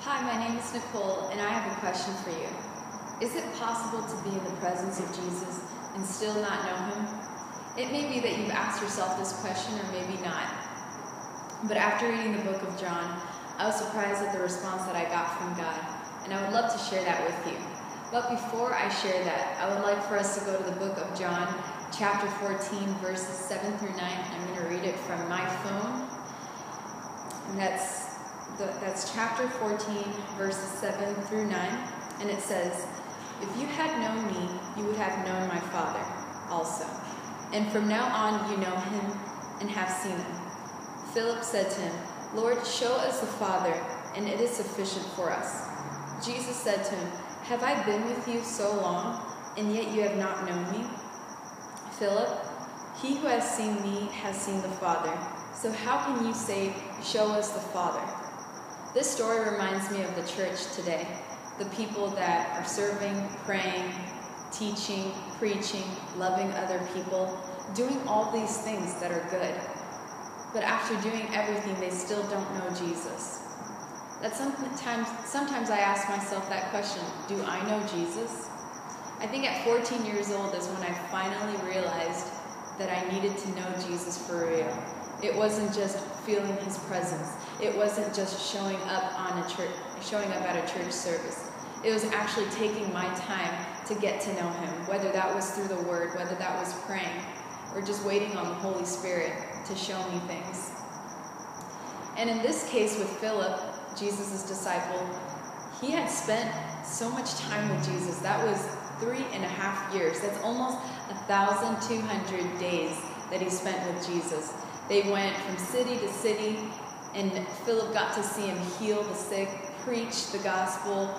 Hi, my name is Nicole, and I have a question for you. Is it possible to be in the presence of Jesus and still not know him? It may be that you've asked yourself this question, or maybe not. But after reading the book of John, I was surprised at the response that I got from God, and I would love to share that with you. But before I share that, I would like for us to go to the book of John, chapter 14, verses 7 through 9. I'm going to read it from my phone. And that's chapter 14, verses 7 through 9. And it says, "If you had known me, you would have known my Father also. And from now on you know him and have seen him." Philip said to him, "Lord, show us the Father, and it is sufficient for us." Jesus said to him, "Have I been with you so long, and yet you have not known me? Philip, he who has seen me has seen the Father. So how can you say, 'Show us the Father'?" This story reminds me of the church today, the people that are serving, praying, teaching, preaching, loving other people, doing all these things that are good. But after doing everything, they still don't know Jesus. Sometimes I ask myself that question, do I know Jesus? I think at 14 years old is when I finally realized that I needed to know Jesus for real. It wasn't just feeling his presence. It wasn't just showing up at a church service. It was actually taking my time to get to know him, whether that was through the word, whether that was praying, or just waiting on the Holy Spirit to show me things. And in this case with Philip, Jesus' disciple, he had spent so much time with Jesus. That was 3.5 years. That's almost 1,200 days that he spent with Jesus. They went from city to city, and Philip got to see him heal the sick, preach the gospel,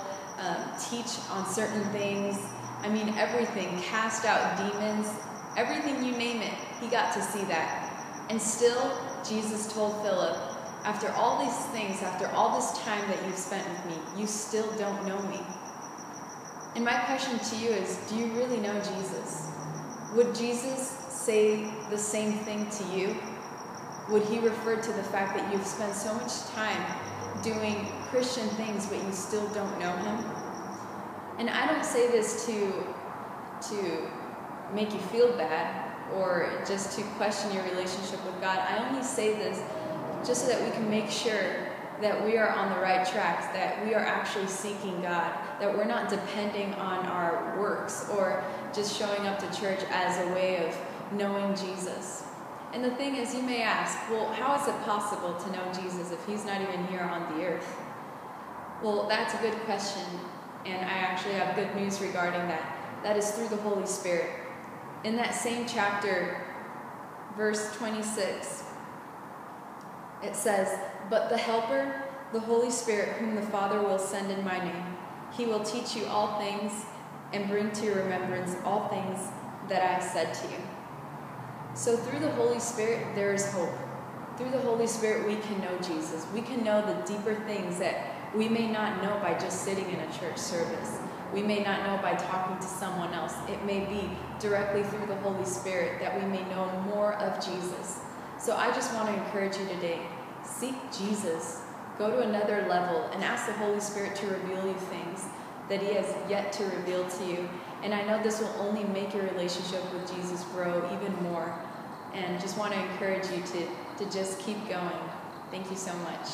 teach on certain things. I mean, everything, cast out demons, everything you name it, he got to see that. And still, Jesus told Philip, after all these things, after all this time that you've spent with me, you still don't know me. And my question to you is, do you really know Jesus? Would Jesus say the same thing to you? Would he refer to the fact that you've spent so much time doing Christian things, but you still don't know him? And I don't say this to make you feel bad or just to question your relationship with God. I only say this just so that we can make sure that we are on the right tracks, that we are actually seeking God, that we're not depending on our works or just showing up to church as a way of knowing Jesus. And the thing is, you may ask, well, how is it possible to know Jesus if he's not even here on the earth? Well, that's a good question, and I actually have good news regarding that. That is through the Holy Spirit. In that same chapter, verse 26, it says, "But the Helper, the Holy Spirit, whom the Father will send in my name, he will teach you all things and bring to your remembrance all things that I have said to you." So through the Holy Spirit, there is hope. Through the Holy Spirit, we can know Jesus. We can know the deeper things that we may not know by just sitting in a church service. We may not know by talking to someone else. It may be directly through the Holy Spirit that we may know more of Jesus. So I just want to encourage you today, seek Jesus. Go to another level and ask the Holy Spirit to reveal you things that he has yet to reveal to you. And I know this will only make your relationship with Jesus grow even more. And just want to encourage you to just keep going. Thank you so much.